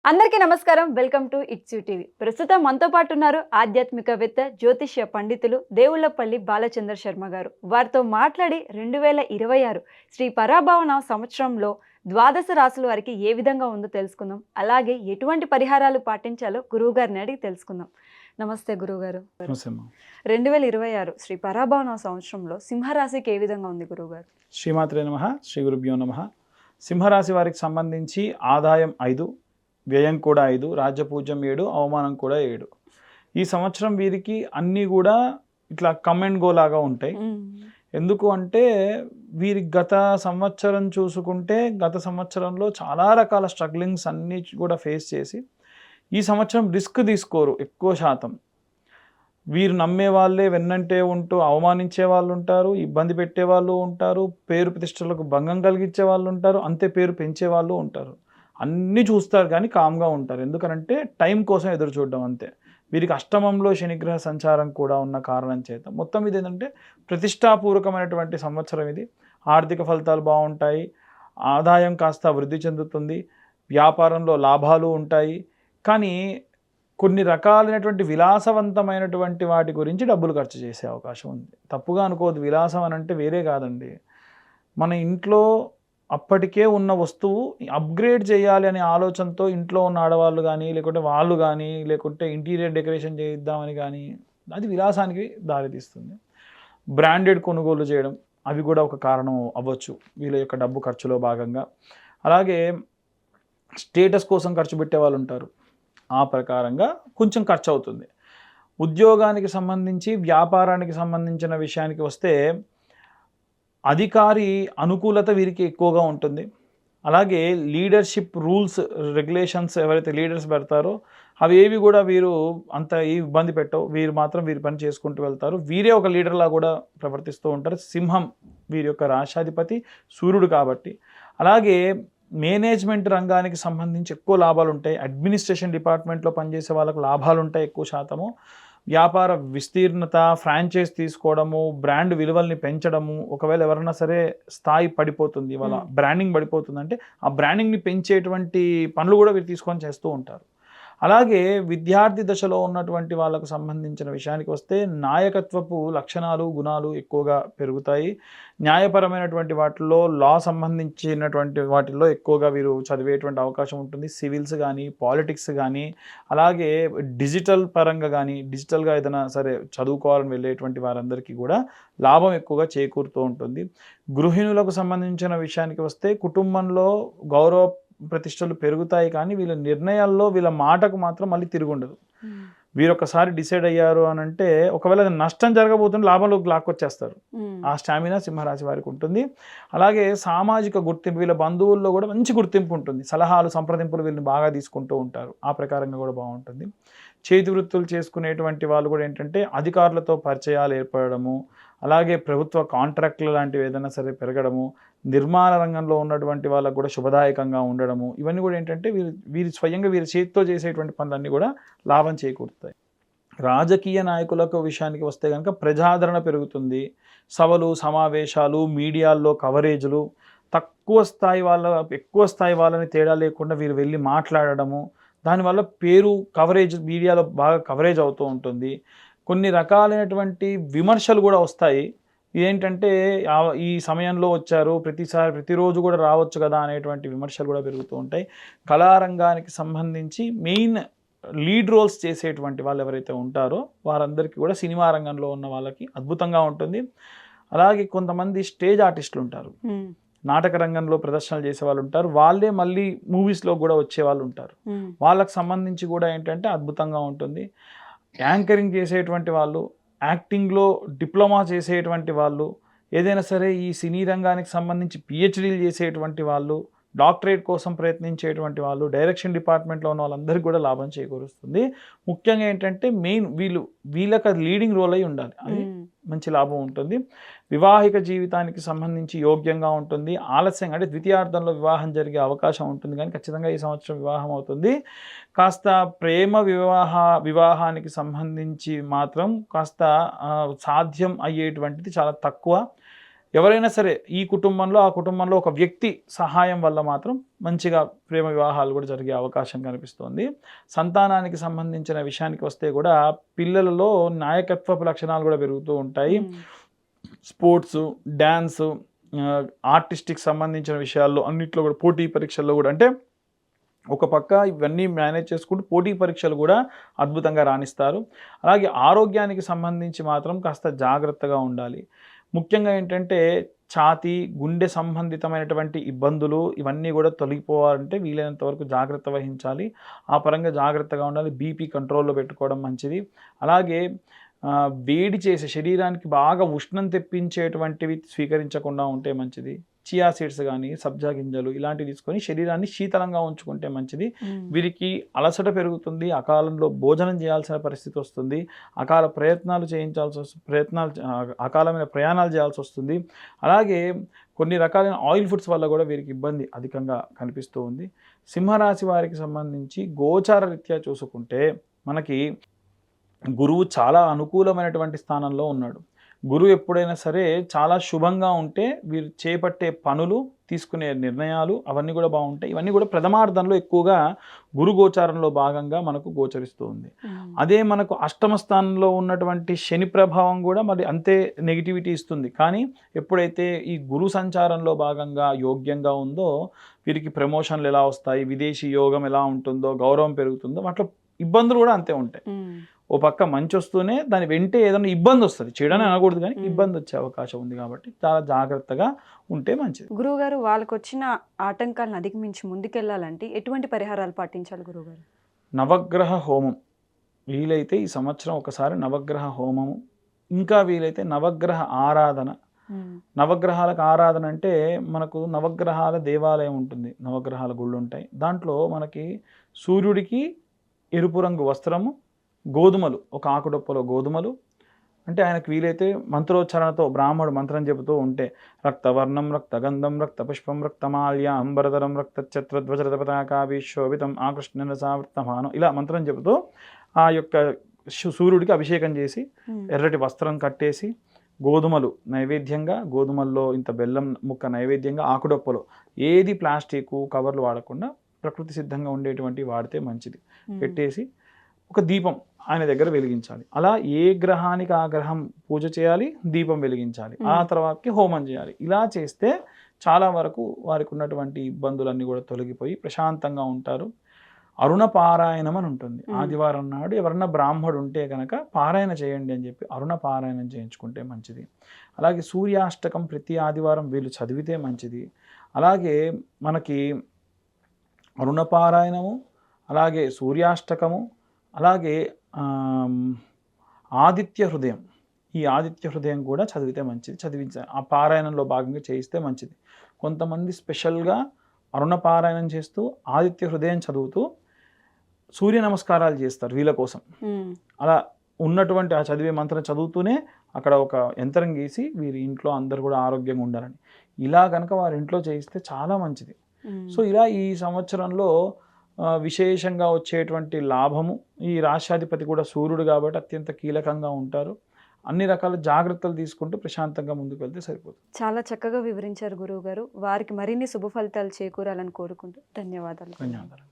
అందరికీ నమస్కారం. Welcome to it's you TV. ప్రస్తుతం మనతో పాటు ఉన్నారు ఆధ్యాత్మికవేత్త, జ్యోతిష్య పండితులు దేవులపల్లి బాలచంద్ర శర్మ గారు. వారితో మాట్లాడి 2026 శ్రీ పరాభవన సంవత్సరంలో ద్వాదశ రాశుల వారికి ఏ విధంగా ఉందో తెలుసుకుందాం. అలాగే ఎటువంటి పరిహారాలు పాటించాలో గురువుగారిని అడిగి తెలుసుకుందాం. నమస్తే గురువుగారు. 2026 శ్రీ పరాభవన సంవత్సరంలో సింహరాశికి ఏ విధంగా ఉంది గురువుగారు? శ్రీమాత్రే నమః. శ్రీ గురుభ్యో నమః. సింహరాశి వారికి సంబంధించి ఆదాయం 5, వ్యయం కూడా 5, రాజ్యపూజ్యం 7, అవమానం కూడా 7. ఈ సంవత్సరం వీరికి అన్నీ కూడా ఇట్లా కమ్ అండ్ గో లాగా ఉంటాయి. ఎందుకు అంటే వీరి గత సంవత్సరం చూసుకుంటే గత సంవత్సరంలో చాలా రకాల స్ట్రగ్లింగ్స్ అన్నీ కూడా ఫేస్ చేసి ఈ సంవత్సరం రిస్క్ తీసుకోరు ఎక్కువ శాతం. వీరు నమ్మే వాళ్ళే వెన్నంటే ఉంటూ అవమానించే వాళ్ళు ఉంటారు, ఇబ్బంది పెట్టే వాళ్ళు ఉంటారు, పేరు ప్రతిష్టలకు భంగం కలిగించే వాళ్ళు ఉంటారు, అంతే పేరు పెంచే వాళ్ళు ఉంటారు. అన్నీ చూస్తారు కానీ కామ్గా ఉంటారు. ఎందుకనంటే టైం కోసం ఎదురు చూడడం అంతే. వీరికి అష్టమంలో శనిగ్రహ సంచారం కూడా ఉన్న కారణం చేత మొత్తం ఇది ఏంటంటే ప్రతిష్టాపూర్వకమైనటువంటి సంవత్సరం ఇది. ఆర్థిక ఫలితాలు బాగుంటాయి, ఆదాయం కాస్త వృద్ధి చెందుతుంది, వ్యాపారంలో లాభాలు ఉంటాయి. కానీ కొన్ని రకాలైనటువంటి విలాసవంతమైనటువంటి వాటి గురించి డబ్బులు ఖర్చు చేసే అవకాశం ఉంది. తప్పుగా అనుకోవద్దు, విలాసం అని అంటే వేరే కాదండి. మన ఇంట్లో అప్పటికే ఉన్న వస్తువు అప్గ్రేడ్ చేయాలి అనే ఆలోచనతో ఇంట్లో ఉన్న ఆడవాళ్ళు కానీ లేకుంటే వాళ్ళు కానీ లేకుంటే ఇంటీరియర్ డెకరేషన్ చేయిద్దామని కానీ అది విలాసానికి దారితీస్తుంది. బ్రాండెడ్ కొనుగోలు చేయడం అవి కూడా ఒక కారణం అవ్వచ్చు వీళ్ళ యొక్క డబ్బు ఖర్చులో భాగంగా. అలాగే స్టేటస్ కోసం ఖర్చు పెట్టే వాళ్ళు ఉంటారు, ఆ ప్రకారంగా కొంచెం ఖర్చు అవుతుంది. ఉద్యోగానికి సంబంధించి వ్యాపారానికి సంబంధించిన విషయానికి వస్తే అధికారి అనుకూలత వీరికి ఎక్కువగా ఉంటుంది. అలాగే లీడర్షిప్ రూల్స్ రెగ్యులేషన్స్ ఎవరైతే లీడర్స్ పెడతారో అవి ఏవి కూడా వీరు అంత ఇబ్బంది పెట్టవు. వీరు మాత్రం వీరి పని చేసుకుంటూ వెళ్తారు. వీరే ఒక లీడర్లా కూడా ప్రవర్తిస్తూ ఉంటారు. సింహం వీరి యొక్క రాశాధిపతి సూర్యుడు కాబట్టి. అలాగే మేనేజ్మెంట్ రంగానికి సంబంధించి ఎక్కువ లాభాలు ఉంటాయి. అడ్మినిస్ట్రేషన్ డిపార్ట్మెంట్లో పనిచేసే వాళ్ళకు లాభాలు ఉంటాయి ఎక్కువ శాతము. వ్యాపార విస్తీర్ణత, ఫ్రాంచైజ్ తీసుకోవడము, బ్రాండ్ విలువల్ని పెంచడము. ఒకవేళ ఎవరైనా సరే స్థాయి పడిపోతుంది, వాళ్ళ బ్రాండింగ్ పడిపోతుంది అంటే ఆ బ్రాండింగ్ని పెంచేటువంటి పనులు కూడా వీరు తీసుకొని చేస్తూ ఉంటారు. అలాగే విద్యార్థి దశలో ఉన్నటువంటి వాళ్ళకు సంబంధించిన విషయానికి వస్తే నాయకత్వపు లక్షణాలు, గుణాలు ఎక్కువగా పెరుగుతాయి. న్యాయపరమైనటువంటి వాటిల్లో లా సంబంధించినటువంటి వాటిల్లో ఎక్కువగా వీరు చదివేటువంటి అవకాశం ఉంటుంది. సివిల్స్ కానీ, పాలిటిక్స్ కానీ, అలాగే డిజిటల్ పరంగా కానీ, డిజిటల్గా ఏదైనా సరే చదువుకోవాలని వెళ్ళేటువంటి వారందరికీ కూడా లాభం ఎక్కువగా చేకూరుతూ ఉంటుంది. గృహిణులకు సంబంధించిన విషయానికి వస్తే కుటుంబంలో గౌరవ ప్రతిష్టలు పెరుగుతాయి కానీ వీళ్ళ నిర్ణయాల్లో వీళ్ళ మాటకు మాత్రం మళ్ళీ తిరుగుండదు. వీరు ఒకసారి డిసైడ్ అయ్యారు అని అంటే ఒకవేళ నష్టం జరగబోతుంటే లాభంలోకి లాక్కొచ్చేస్తారు. ఆ స్టామినా సింహరాశి వారికి ఉంటుంది. అలాగే సామాజిక గుర్తింపు, వీళ్ళ బంధువుల్లో కూడా మంచి గుర్తింపు ఉంటుంది. సలహాలు, సంప్రదింపులు వీళ్ళని బాగా తీసుకుంటూ ఉంటారు. ఆ ప్రకారంగా కూడా బాగుంటుంది. చేతి వృత్తులు చేసుకునేటువంటి వాళ్ళు కూడా ఏంటంటే అధికారులతో పరిచయాలు ఏర్పడము, అలాగే ప్రభుత్వ కాంట్రాక్టులు లాంటివి ఏదైనా సరే పెరగడము, నిర్మాణ రంగంలో ఉన్నటువంటి వాళ్ళకు కూడా శుభదాయకంగా ఉండడము, ఇవన్నీ కూడా ఏంటంటే వీరి స్వయంగా వీరి చేతితో చేసేటువంటి పనులన్నీ కూడా లాభం చేకూరుతాయి. రాజకీయ నాయకులకు విషయానికి వస్తే కనుక ప్రజాదరణ పెరుగుతుంది. సభలు, సమావేశాలు, మీడియాల్లో కవరేజులు, తక్కువ స్థాయి ఎక్కువ స్థాయి వాళ్ళని తేడా లేకుండా వీరు వెళ్ళి మాట్లాడడము, దానివల్ల పేరు కవరేజ్ మీడియాలో బాగా కవరేజ్ అవుతూ ఉంటుంది. కొన్ని రకాలైనటువంటి విమర్శలు కూడా వస్తాయి. ఏంటంటే ఈ సమయంలో వచ్చారు, ప్రతిరోజు కూడా రావచ్చు కదా అనేటువంటి విమర్శలు కూడా పెరుగుతూ ఉంటాయి. కళారంగానికి సంబంధించి మెయిన్ లీడ్ రోల్స్ చేసేటువంటి వాళ్ళు ఎవరైతే ఉంటారో వారందరికీ కూడా సినిమా రంగంలో ఉన్న వాళ్ళకి అద్భుతంగా ఉంటుంది. అలాగే కొంతమంది స్టేజ్ ఆర్టిస్టులు ఉంటారు, నాటక రంగంలో ప్రదర్శనలు చేసే వాళ్ళు ఉంటారు, వాళ్ళే మళ్ళీ మూవీస్లో కూడా వచ్చే వాళ్ళు ఉంటారు. వాళ్ళకు సంబంధించి కూడా ఏంటంటే అద్భుతంగా ఉంటుంది. యాంకరింగ్ చేసేటువంటి వాళ్ళు, యాక్టింగ్లో డిప్లొమా చేసేటువంటి వాళ్ళు, ఏదైనా సరే ఈ సినీ రంగానికి సంబంధించి పిహెచ్డీలు చేసేటువంటి వాళ్ళు, డాక్టరేట్ కోసం ప్రయత్నించేటువంటి వాళ్ళు, డైరెక్షన్ డిపార్ట్మెంట్లో ఉన్న వాళ్ళందరికీ కూడా లాభం చేకూరుస్తుంది. ముఖ్యంగా ఏంటంటే మెయిన్ వీళ్ళకి అది లీడింగ్ రోల్ అయి ఉండాలి, అది మంచి లాభం ఉంటుంది. వివాహిక జీవితానికి సంబంధించి యోగ్యంగా ఉంటుంది. ఆలస్యంగా అంటే ద్వితీయార్థంలో వివాహం జరిగే అవకాశం ఉంటుంది కానీ ఖచ్చితంగా ఈ సంవత్సరం వివాహం అవుతుంది. కాస్త ప్రేమ వివాహానికి సంబంధించి మాత్రం కాస్త సాధ్యం అయ్యేటువంటిది చాలా తక్కువ. ఎవరైనా సరే ఈ కుటుంబంలో ఆ కుటుంబంలో ఒక వ్యక్తి సహాయం వల్ల మాత్రం మంచిగా ప్రేమ వివాహాలు కూడా జరిగే అవకాశం కనిపిస్తోంది. సంతానానికి సంబంధించిన విషయానికి వస్తే కూడా పిల్లలలో నాయకత్వపు లక్షణాలు కూడా పెరుగుతూ ఉంటాయి. స్పోర్ట్స్, డ్యాన్స్, ఆర్టిస్టిక్ సంబంధించిన విషయాల్లో అన్నిట్లో కూడా పోటీ పరీక్షల్లో కూడా అంటే ఒక పక్క ఇవన్నీ మేనేజ్ చేసుకుంటూ పోటీ పరీక్షలు కూడా అద్భుతంగా రాణిస్తారు. అలాగే ఆరోగ్యానికి సంబంధించి మాత్రం కాస్త జాగ్రత్తగా ఉండాలి. ముఖ్యంగా ఏంటంటే ఛాతీ, గుండె సంబంధితమైనటువంటి ఇబ్బందులు ఇవన్నీ కూడా తొలగిపోవాలంటే వీలైనంత వరకు జాగ్రత్త వహించాలి. ఆ పరంగా జాగ్రత్తగా ఉండాలి. బీపీ కంట్రోల్లో పెట్టుకోవడం మంచిది. అలాగే వేడి చేసే శరీరానికి బాగా ఉష్ణం తెప్పించేటువంటివి స్వీకరించకుండా ఉంటే మంచిది. చియా సీడ్స్ కానీ, సబ్జా గింజలు ఇలాంటివి తీసుకొని శరీరాన్ని శీతలంగా ఉంచుకుంటే మంచిది. వీరికి అలసట పెరుగుతుంది, అకాలంలో భోజనం చేయాల్సిన పరిస్థితి వస్తుంది, అకాల ప్రయత్నాలు చేయించాల్సి వస్తుంది, అకాలమైన ప్రయాణాలు చేయాల్సి వస్తుంది. అలాగే కొన్ని రకాలైన ఆయిల్ ఫుడ్స్ వల్ల కూడా వీరికి ఇబ్బంది అధికంగా కనిపిస్తూ ఉంది. సింహరాశి వారికి సంబంధించి గోచార రీత్యా చూసుకుంటే మనకి గురువు చాలా అనుకూలమైనటువంటి స్థానంలో ఉన్నాడు. గురువు ఎప్పుడైనా సరే చాలా శుభంగా ఉంటే వీరు చేపట్టే పనులు, తీసుకునే నిర్ణయాలు అవన్నీ కూడా బాగుంటాయి. ఇవన్నీ కూడా ప్రథమార్థంలో ఎక్కువగా గురు గోచారంలో భాగంగా మనకు గోచరిస్తూ ఉంది. అదే మనకు అష్టమ స్థానంలో ఉన్నటువంటి శని ప్రభావం కూడా మరి అంతే నెగిటివిటీ ఇస్తుంది. కానీ ఎప్పుడైతే ఈ గురు సంచారంలో భాగంగా యోగ్యంగా ఉందో వీరికి ప్రమోషన్లు ఎలా వస్తాయి, విదేశీ యోగం ఎలా ఉంటుందో, గౌరవం పెరుగుతుందో, వాటిలో ఇబ్బందులు కూడా అంతే ఉంటాయి. ఓ పక్క మంచి వస్తూనే దాని వెంటే ఏదైనా ఇబ్బంది వస్తుంది, చెడని అనకూడదు కానీ ఇబ్బంది వచ్చే అవకాశం ఉంది. కాబట్టి చాలా జాగ్రత్తగా ఉంటే మంచిది. గురువుగారు, వాళ్ళకు వచ్చిన ఆటంకాలను అధిగమించి ముందుకెళ్ళాలంటే ఎటువంటి పరిహారాలు పాటించాలి గురువుగారు? నవగ్రహ హోమం వీలైతే ఈ సంవత్సరం ఒకసారి నవగ్రహ హోమము, ఇంకా వీలైతే నవగ్రహ ఆరాధన. నవగ్రహాలకు ఆరాధన అంటే మనకు నవగ్రహాల దేవాలయం ఉంటుంది, నవగ్రహాల గుళ్ళు ఉంటాయి. దాంట్లో మనకి సూర్యుడికి ఎరుపు రంగు వస్త్రము, గోధుమలు, ఒక ఆకుడొప్పలో గోధుమలు, అంటే ఆయనకు వీలైతే మంత్రోచ్చారణతో బ్రాహ్మడు మంత్రం చెబుతూ ఉంటే రక్తవర్ణం రక్తగంధం రక్తపుష్పం రక్తమాల్య అంబరధరం రక్తఛత్రధ్వజరథ పతాకాభిశోభితం ఆకృష్ణ సావర్తమానం ఇలా మంత్రం చెబుతూ ఆ యొక్క సూర్యుడికి అభిషేకం చేసి ఎర్రటి వస్త్రం కట్టేసి గోధుమలు నైవేద్యంగా, గోధుమల్లో ఇంత బెల్లం ముక్క నైవేద్యంగా, ఆకుడొప్పలో ఏది ప్లాస్టిక్ కవర్లు వాడకుండా ప్రకృతి సిద్ధంగా ఉండేటువంటి వాడితే మంచిది పెట్టేసి ఒక దీపం ఆయన దగ్గర వెలిగించాలి. అలా ఏ గ్రహానికి ఆ గ్రహం పూజ చేయాలి, దీపం వెలిగించాలి, ఆ తర్వాతకి హోమం చేయాలి. ఇలా చేస్తే చాలా వరకు వారికి ఉన్నటువంటి ఇబ్బందులన్నీ కూడా తొలగిపోయి ప్రశాంతంగా ఉంటారు. అరుణ పారాయణం అని ఉంటుంది. ఆదివారం నాడు ఎవరన్నా బ్రాహ్మడు ఉంటే కనుక పారాయణ చేయండి అని చెప్పి అరుణ పారాయణం చేయించుకుంటే మంచిది. అలాగే సూర్యాష్టకం ప్రతి ఆదివారం వీళ్ళు చదివితే మంచిది. అలాగే మనకి అరుణ పారాయణము, అలాగే సూర్యాష్టకము, అలాగే ఆదిత్య హృదయం, ఈ ఆదిత్య హృదయం కూడా చదివితే మంచిది. ఆ పారాయణంలో భాగంగా చేయిస్తే మంచిది. కొంతమంది స్పెషల్గా అరుణ పారాయణం చేస్తూ ఆదిత్య హృదయం చదువుతూ సూర్య నమస్కారాలు చేస్తారు వీళ్ళ కోసం. అలా ఉన్నటువంటి ఆ చదివే మంత్రం చదువుతూనే అక్కడ ఒక యంత్రం గీసి వీరి ఇంట్లో అందరు కూడా ఆరోగ్యంగా ఉండాలని ఇలా కనుక వారి ఇంట్లో చేయిస్తే చాలా మంచిది. సో ఇలా ఈ సంవత్సరంలో విశేషంగా వచ్చేటువంటి లాభము, ఈ రాష్ట్రాధిపతి కూడా సూర్యుడు కాబట్టి అత్యంత కీలకంగా ఉంటారు. అన్ని రకాల జాగ్రత్తలు తీసుకుంటూ ప్రశాంతంగా ముందుకు వెళ్తే సరిపోతుంది. చాలా చక్కగా వివరించారు గురువు గారు. వారికి మరిన్ని శుభ ఫలితాలు చేకూరాలని కోరుకుంటూ ధన్యవాదాలు. ధన్యవాదాలు.